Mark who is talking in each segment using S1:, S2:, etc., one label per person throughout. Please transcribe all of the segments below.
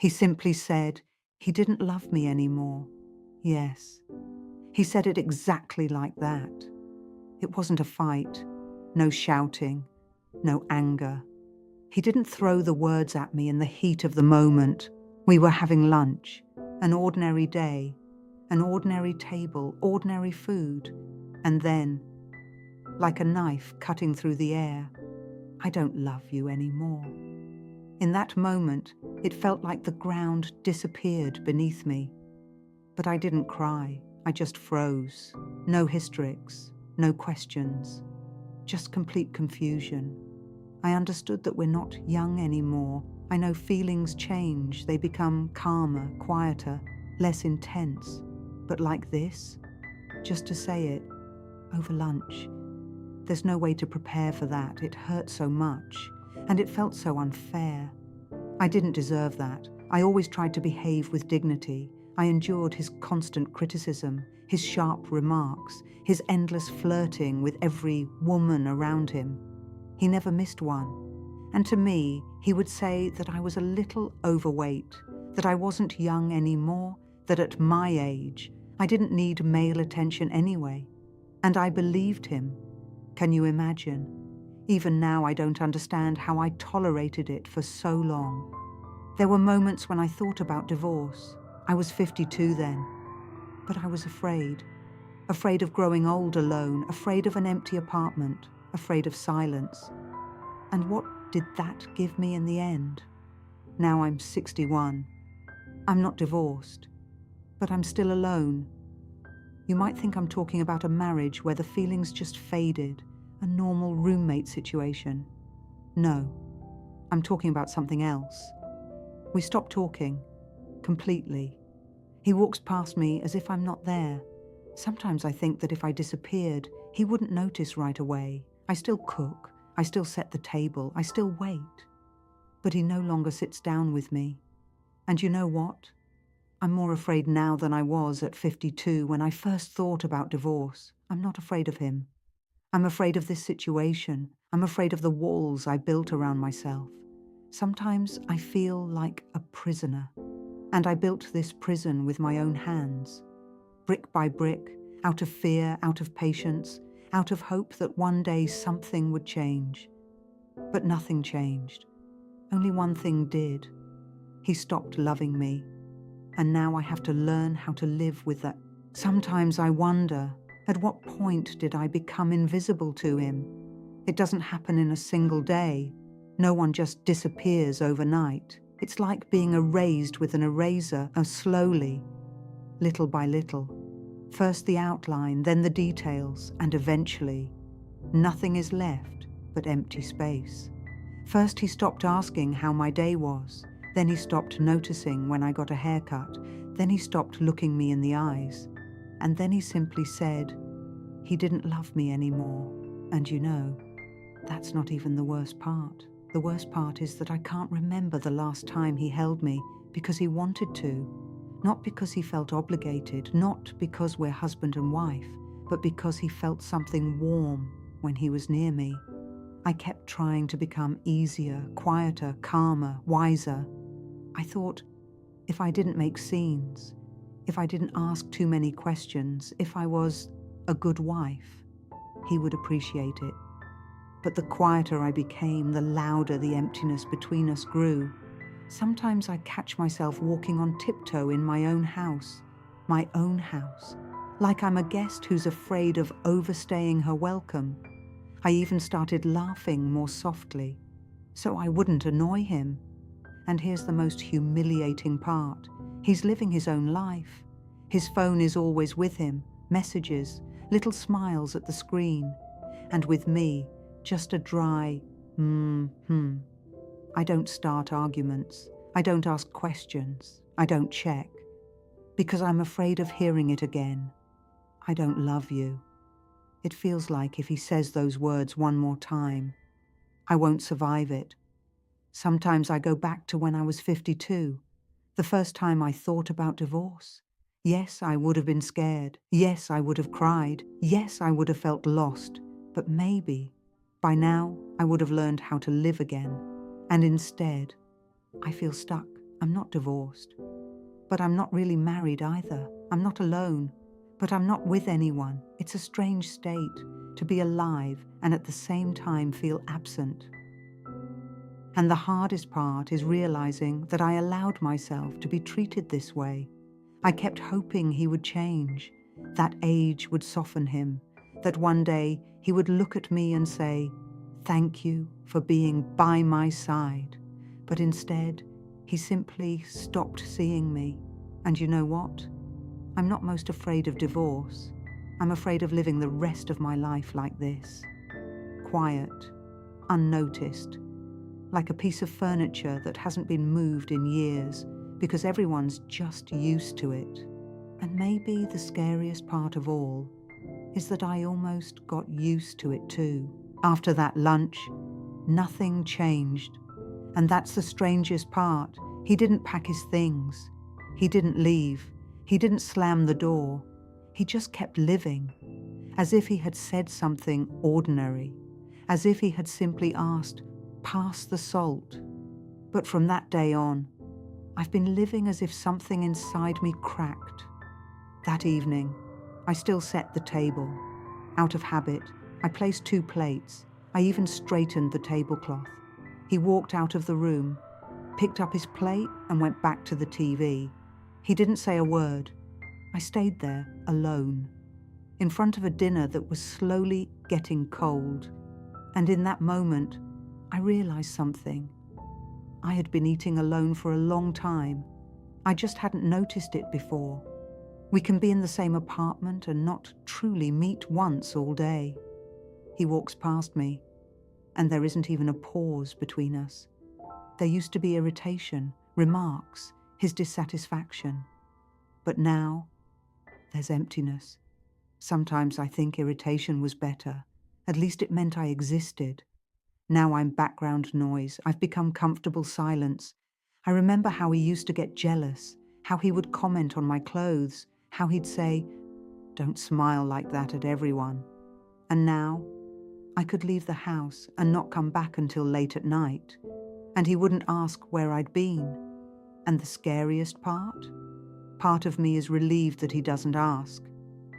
S1: He simply said he didn't love me anymore. Yes, he said it exactly like that. It wasn't a fight, no shouting, no anger. He didn't throw the words at me in the heat of the moment. We were having lunch, an ordinary day, an ordinary table, ordinary food, and then, like a knife cutting through the air, I don't love you anymore. In that moment, it felt like the ground disappeared beneath me. But I didn't cry, I just froze. No hysterics, no questions, just complete confusion. I understood that we're not young anymore. I know feelings change, they become calmer, quieter, less intense. But like this, just to say it, over lunch, there's no way to prepare for that. It hurt so much, and it felt so unfair. I didn't deserve that. I always tried to behave with dignity. I endured his constant criticism, his sharp remarks, his endless flirting with every woman around him. He never missed one. And to me, he would say that I was a little overweight, that I wasn't young anymore, that at my age, I didn't need male attention anyway. And I believed him. Can you imagine? Even now, I don't understand how I tolerated it for so long. There were moments when I thought about divorce. I was 52 then. But I was afraid. Afraid of growing old alone, afraid of an empty apartment, afraid of silence. And what did that give me in the end? Now I'm 61. I'm not divorced, but I'm still alone. You might think I'm talking about a marriage where the feelings just faded, a normal roommate situation. No, I'm talking about something else. We stopped talking, completely. He walks past me as if I'm not there. Sometimes I think that if I disappeared, he wouldn't notice right away. I still cook, I still set the table, I still wait. But he no longer sits down with me. And you know what? I'm more afraid now than I was at 52 when I first thought about divorce. I'm not afraid of him. I'm afraid of this situation. I'm afraid of the walls I built around myself. Sometimes I feel like a prisoner. And I built this prison with my own hands. Brick by brick, out of fear, out of patience, out of hope that one day something would change. But nothing changed. Only one thing did. He stopped loving me. And now I have to learn how to live with that. Sometimes I wonder, at what point did I become invisible to him? It doesn't happen in a single day. No one just disappears overnight. It's like being erased with an eraser, slowly, little by little. First the outline, then the details, and eventually, nothing is left but empty space. First he stopped asking how my day was. Then he stopped noticing when I got a haircut. Then he stopped looking me in the eyes. And then he simply said, he didn't love me anymore. And you know, that's not even the worst part. The worst part is that I can't remember the last time he held me because he wanted to. Not because he felt obligated, not because we're husband and wife, but because he felt something warm when he was near me. I kept trying to become easier, quieter, calmer, wiser. I thought, if I didn't make scenes, if I didn't ask too many questions, if I was a good wife, he would appreciate it. But the quieter I became, the louder the emptiness between us grew. Sometimes I catch myself walking on tiptoe in my own house, like I'm a guest who's afraid of overstaying her welcome. I even started laughing more softly, so I wouldn't annoy him. And here's the most humiliating part. He's living his own life. His phone is always with him, messages, little smiles at the screen. And with me, just a dry, I don't start arguments. I don't ask questions. I don't check. Because I'm afraid of hearing it again. I don't love you. It feels like if he says those words one more time, I won't survive it. Sometimes I go back to when I was 52, the first time I thought about divorce. Yes, I would have been scared. Yes, I would have cried. Yes, I would have felt lost. But maybe, by now, I would have learned how to live again. And instead, I feel stuck. I'm not divorced, but I'm not really married either. I'm not alone, but I'm not with anyone. It's a strange state to be alive and at the same time feel absent. And the hardest part is realizing that I allowed myself to be treated this way. I kept hoping he would change, that age would soften him, that one day he would look at me and say, "Thank you for being by my side." But instead, he simply stopped seeing me. And you know what? I'm not most afraid of divorce. I'm afraid of living the rest of my life like this. Quiet, unnoticed, like a piece of furniture that hasn't been moved in years because everyone's just used to it. And maybe the scariest part of all is that I almost got used to it too. After that lunch, nothing changed. And that's the strangest part. He didn't pack his things. He didn't leave. He didn't slam the door. He just kept living, as if he had said something ordinary, as if he had simply asked, "Pass the salt." But from that day on, I've been living as if something inside me cracked. That evening, I still set the table. Out of habit, I placed 2 plates. I even straightened the tablecloth. He walked out of the room, picked up his plate and went back to the TV. He didn't say a word. I stayed there, alone, in front of a dinner that was slowly getting cold. And in that moment, I realized something. I had been eating alone for a long time. I just hadn't noticed it before. We can be in the same apartment and not truly meet once all day. He walks past me, and there isn't even a pause between us. There used to be irritation, remarks, his dissatisfaction. But now, there's emptiness. Sometimes I think irritation was better. At least it meant I existed. Now I'm background noise. I've become comfortable silence. I remember how he used to get jealous, how he would comment on my clothes, how he'd say, "Don't smile like that at everyone." And now, I could leave the house and not come back until late at night, and he wouldn't ask where I'd been. And the scariest part of me is relieved that he doesn't ask,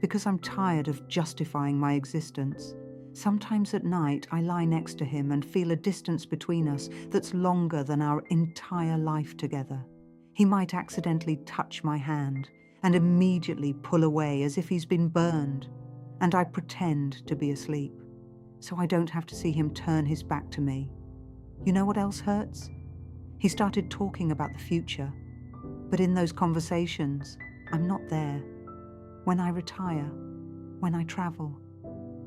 S1: because I'm tired of justifying my existence. Sometimes at night, I lie next to him and feel a distance between us that's longer than our entire life together. He might accidentally touch my hand and immediately pull away as if he's been burned, and I pretend to be asleep, so I don't have to see him turn his back to me. You know what else hurts? He started talking about the future, but in those conversations, I'm not there. When I retire, when I travel,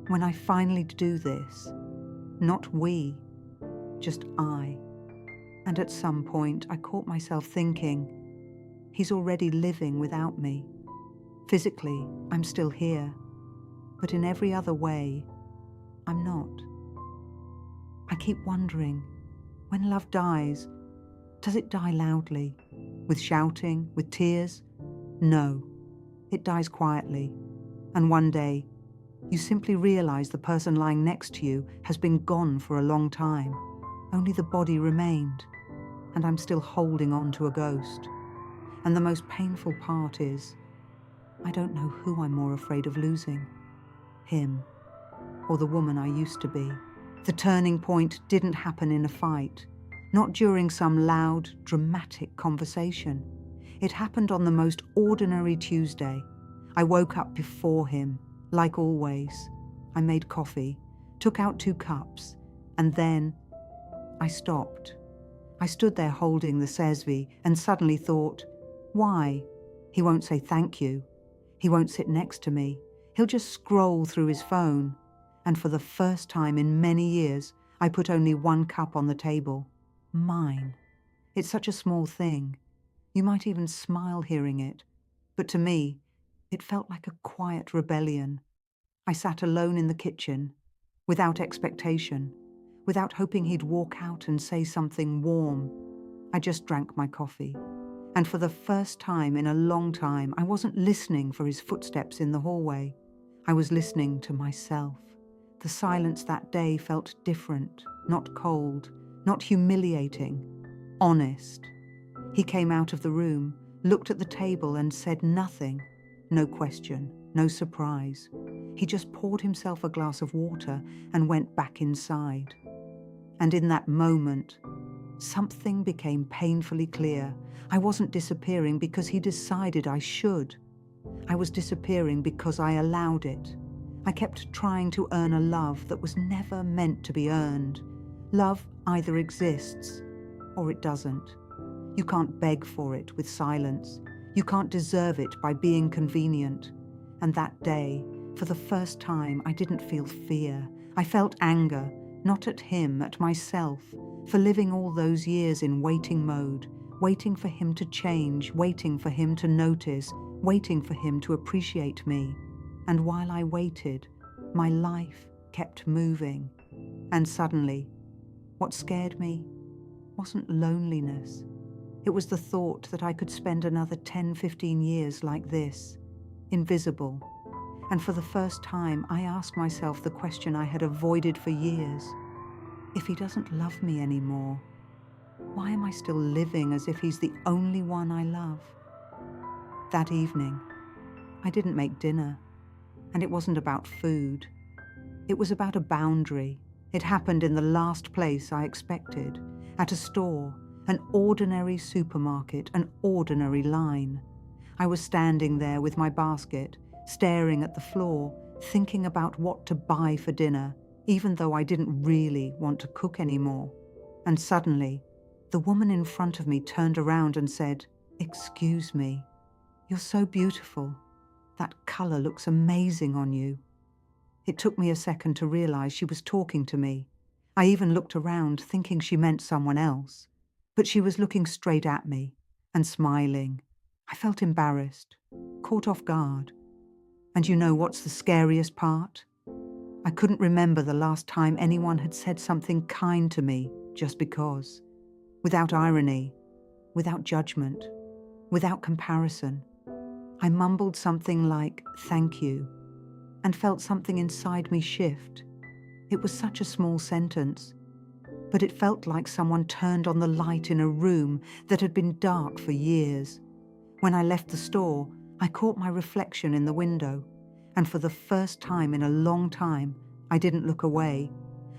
S1: when I finally do this, not we, just I. And at some point, I caught myself thinking, he's already living without me. Physically, I'm still here, but in every other way, I'm not. I keep wondering, when love dies, does it die loudly, with shouting, with tears? No, it dies quietly. And one day, you simply realize the person lying next to you has been gone for a long time. Only the body remained, and I'm still holding on to a ghost. And the most painful part is, I don't know who I'm more afraid of losing, him or the woman I used to be. The turning point didn't happen in a fight, not during some loud, dramatic conversation. It happened on the most ordinary Tuesday. I woke up before him, like always. I made coffee, took out 2 cups, and then I stopped. I stood there holding the sesvi and suddenly thought, why? He won't say thank you. He won't sit next to me. He'll just scroll through his phone. And for the first time in many years, I put only 1 cup on the table. Mine. It's such a small thing. You might even smile hearing it. But to me, it felt like a quiet rebellion. I sat alone in the kitchen, without expectation, without hoping he'd walk out and say something warm. I just drank my coffee. And for the first time in a long time, I wasn't listening for his footsteps in the hallway. I was listening to myself. The silence that day felt different, not cold, not humiliating, honest. He came out of the room, looked at the table and said nothing. No question, no surprise. He just poured himself a glass of water and went back inside. And in that moment, something became painfully clear. I wasn't disappearing because he decided I should. I was disappearing because I allowed it. I kept trying to earn a love that was never meant to be earned. Love either exists or it doesn't. You can't beg for it with silence. You can't deserve it by being convenient. And that day, for the first time, I didn't feel fear. I felt anger, not at him, at myself, for living all those years in waiting mode, waiting for him to change, waiting for him to notice, waiting for him to appreciate me. And while I waited, my life kept moving. And suddenly, what scared me wasn't loneliness. It was the thought that I could spend another 10, 15 years like this, invisible. And for the first time, I asked myself the question I had avoided for years. If he doesn't love me anymore, why am I still living as if he's the only one I love? That evening, I didn't make dinner, and it wasn't about food. It was about a boundary. It happened in the last place I expected, at a store, an ordinary supermarket, an ordinary line. I was standing there with my basket, staring at the floor, thinking about what to buy for dinner, even though I didn't really want to cook anymore. And suddenly, the woman in front of me turned around and said, "Excuse me, you're so beautiful. That color looks amazing on you." It took me a second to realize she was talking to me. I even looked around, thinking she meant someone else. But she was looking straight at me and smiling. I felt embarrassed, caught off guard. And you know what's the scariest part? I couldn't remember the last time anyone had said something kind to me just because. Without irony, without judgment, without comparison. I mumbled something like, "Thank you," and felt something inside me shift. It was such a small sentence, but it felt like someone turned on the light in a room that had been dark for years. When I left the store, I caught my reflection in the window, and for the first time in a long time, I didn't look away.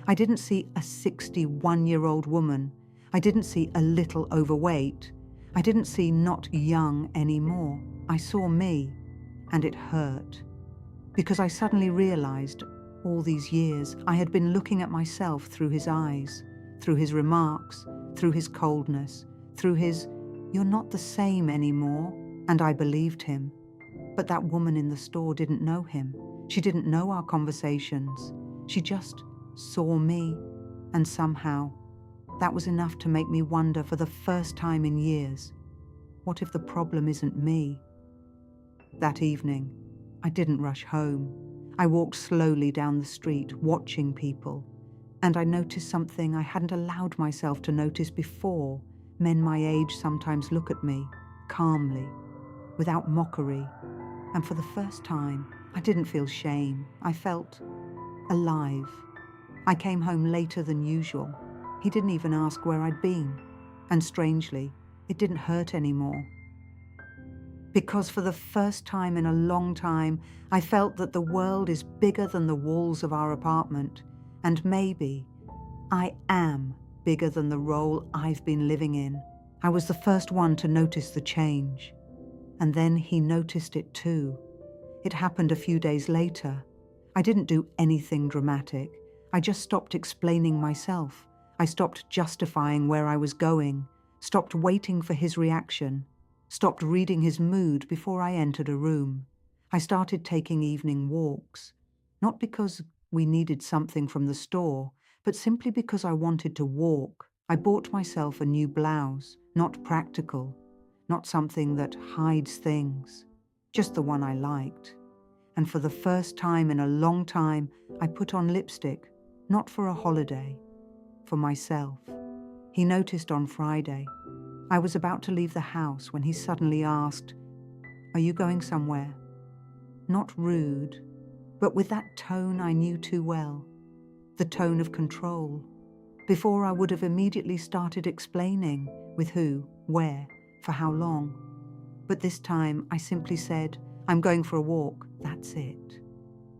S1: I didn't see a 61-year-old woman. I didn't see a little overweight. I didn't see not young anymore. I saw me, and it hurt. Because I suddenly realized, all these years, I had been looking at myself through his eyes, through his remarks, through his coldness, through his, "You're not the same anymore," and I believed him. But that woman in the store didn't know him. She didn't know our conversations. She just saw me, and somehow, that was enough to make me wonder for the first time in years, what if the problem isn't me? That evening, I didn't rush home. I walked slowly down the street, watching people, and I noticed something I hadn't allowed myself to notice before. Men my age sometimes look at me, calmly, without mockery, and for the first time, I didn't feel shame. I felt alive. I came home later than usual. He didn't even ask where I'd been, and strangely, it didn't hurt anymore. Because for the first time in a long time, I felt that the world is bigger than the walls of our apartment, and maybe I am bigger than the role I've been living in. I was the first one to notice the change, and then he noticed it too. It happened a few days later. I didn't do anything dramatic. I just stopped explaining myself. I stopped justifying where I was going, stopped waiting for his reaction, stopped reading his mood before I entered a room. I started taking evening walks, not because we needed something from the store, but simply because I wanted to walk. I bought myself a new blouse, not practical, not something that hides things, just the one I liked. And for the first time in a long time, I put on lipstick, not for a holiday, for myself. He noticed on Friday. I was about to leave the house when he suddenly asked, "Are you going somewhere?" Not rude, but with that tone I knew too well, the tone of control, before I would have immediately started explaining with who, where, For how long? But this time I simply said, "I'm going for a walk, that's it."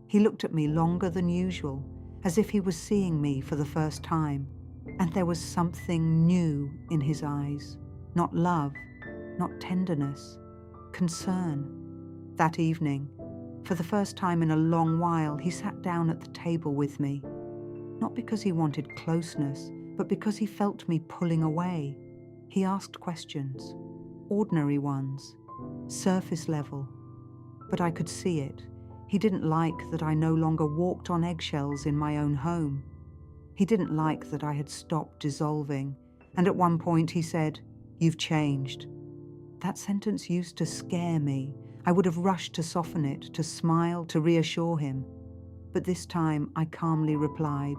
S1: He looked at me longer than usual, as if he was seeing me for the first time, and there was something new in his eyes. Not love, not tenderness, concern. That evening, for the first time in a long while, he sat down at the table with me. Not because he wanted closeness, but because he felt me pulling away. He asked questions, ordinary ones, surface level. But I could see it. He didn't like that I no longer walked on eggshells in my own home. He didn't like that I had stopped dissolving. And at one point he said, "You've changed." That sentence used to scare me. I would have rushed to soften it, to smile, to reassure him. But this time I calmly replied,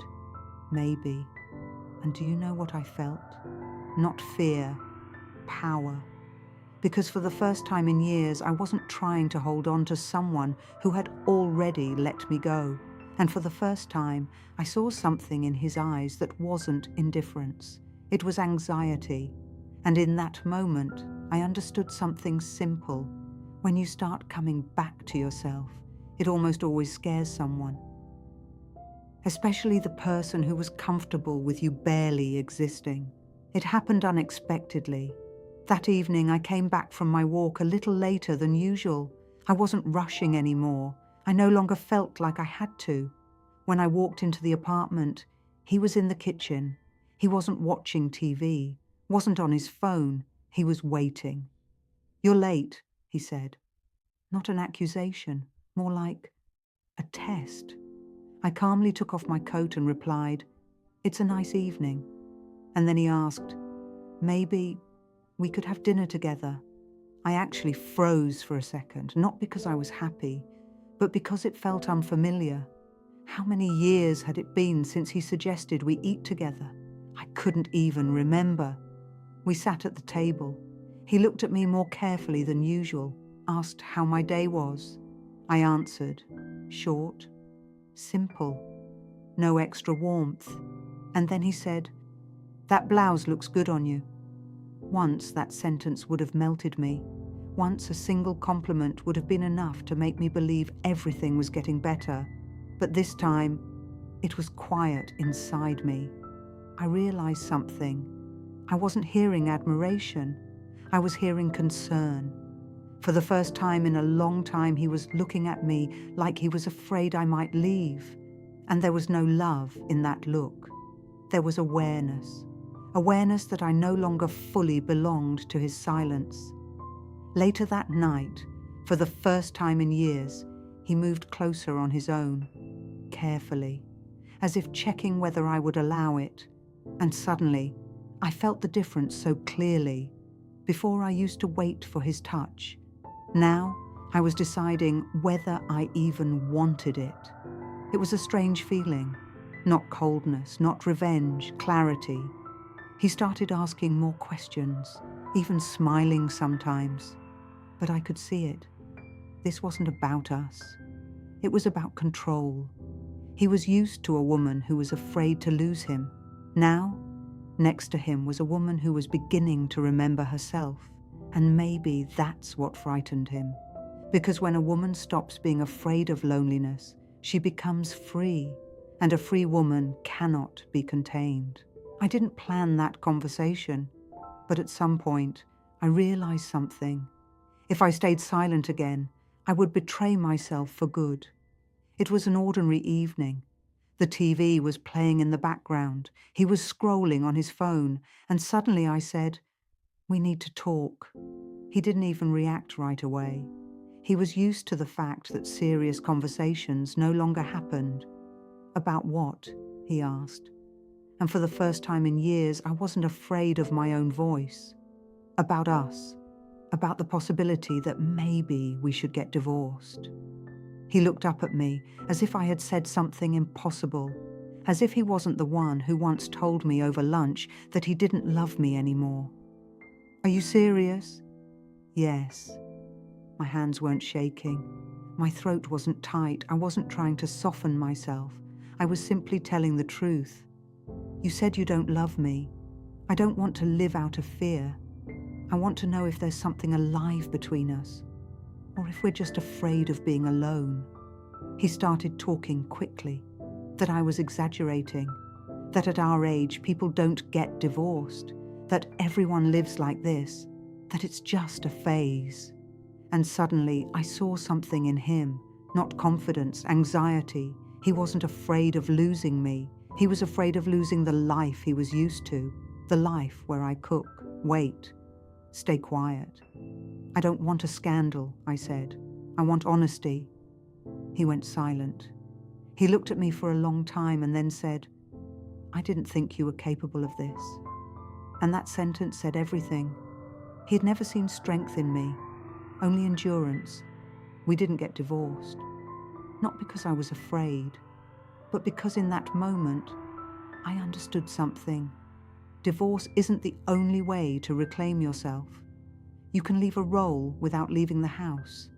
S1: "Maybe." And do you know what I felt? Not fear, power. Because for the first time in years, I wasn't trying to hold on to someone who had already let me go. And for the first time, I saw something in his eyes that wasn't indifference. It was anxiety. And in that moment, I understood something simple. When you start coming back to yourself, it almost always scares someone. Especially the person who was comfortable with you barely existing. It happened unexpectedly. That evening, I came back from my walk a little later than usual. I wasn't rushing anymore. I no longer felt like I had to. When I walked into the apartment, he was in the kitchen. He wasn't watching TV, wasn't on his phone. He was waiting. "You're late," he said. Not an accusation, more like a test. I calmly took off my coat and replied, "It's a nice evening." And then he asked, "Maybe we could have dinner together." I actually froze for a second, not because I was happy, but because it felt unfamiliar. How many years had it been since he suggested we eat together? I couldn't even remember. We sat at the table. He looked at me more carefully than usual, asked how my day was. I answered, short, simple, no extra warmth. And then he said, "That blouse looks good on you." Once that sentence would have melted me. Once a single compliment would have been enough to make me believe everything was getting better. But this time, it was quiet inside me. I realized something. I wasn't hearing admiration. I was hearing concern. For the first time in a long time, he was looking at me like he was afraid I might leave. And there was no love in that look. There was awareness. Awareness that I no longer fully belonged to his silence. Later that night, for the first time in years, he moved closer on his own, carefully, as if checking whether I would allow it. And suddenly, I felt the difference so clearly. Before I used to wait for his touch. Now, I was deciding whether I even wanted it. It was a strange feeling. Not coldness, not revenge, clarity. He started asking more questions, even smiling sometimes. But I could see it. This wasn't about us. It was about control. He was used to a woman who was afraid to lose him. Now, next to him was a woman who was beginning to remember herself. And maybe that's what frightened him. Because when a woman stops being afraid of loneliness, she becomes free. And a free woman cannot be contained. I didn't plan that conversation, but at some point, I realized something. If I stayed silent again, I would betray myself for good. It was an ordinary evening. The TV was playing in the background. He was scrolling on his phone, and suddenly I said, "We need to talk." He didn't even react right away. He was used to the fact that serious conversations no longer happened. "About what?" he asked. And for the first time in years, I wasn't afraid of my own voice. About us. About the possibility that maybe we should get divorced. He looked up at me as if I had said something impossible, as if he wasn't the one who once told me over lunch that he didn't love me anymore. "Are you serious?" "Yes." My hands weren't shaking. My throat wasn't tight. I wasn't trying to soften myself. I was simply telling the truth. "You said you don't love me. I don't want to live out of fear." I want to know if there's something alive between us, or if we're just afraid of being alone. He started talking quickly, that I was exaggerating, that at our age people don't get divorced, that everyone lives like this, that it's just a phase. And suddenly I saw something in him, not confidence, anxiety. He wasn't afraid of losing me. He was afraid of losing the life he was used to, the life where I cook, wait, stay quiet. I don't want a scandal, I said. I want honesty. He went silent. He looked at me for a long time and then said, I didn't think you were capable of this. And that sentence said everything. He had never seen strength in me, only endurance. We didn't get divorced. Not because I was afraid, but because in that moment, I understood something. Divorce isn't the only way to reclaim yourself. You can leave a role without leaving the house.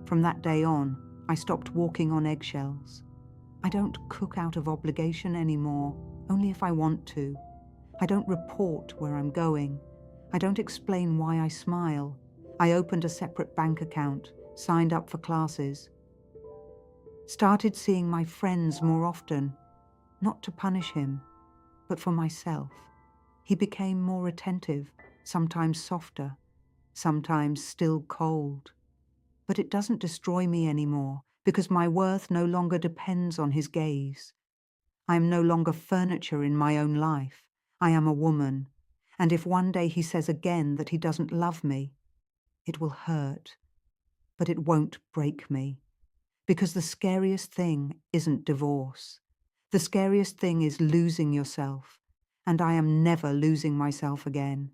S1: From that day on, I stopped walking on eggshells. I don't cook out of obligation anymore, only if I want to. I don't report where I'm going. I don't explain why I smile. I opened a separate bank account, signed up for classes. Started seeing my friends more often, not to punish him, but for myself. He became more attentive, sometimes softer, sometimes still cold. But it doesn't destroy me anymore, because my worth no longer depends on his gaze. I am no longer furniture in my own life. I am a woman, and if one day he says again that he doesn't love me, it will hurt, but it won't break me. Because the scariest thing isn't divorce. The scariest thing is losing yourself, and I am never losing myself again.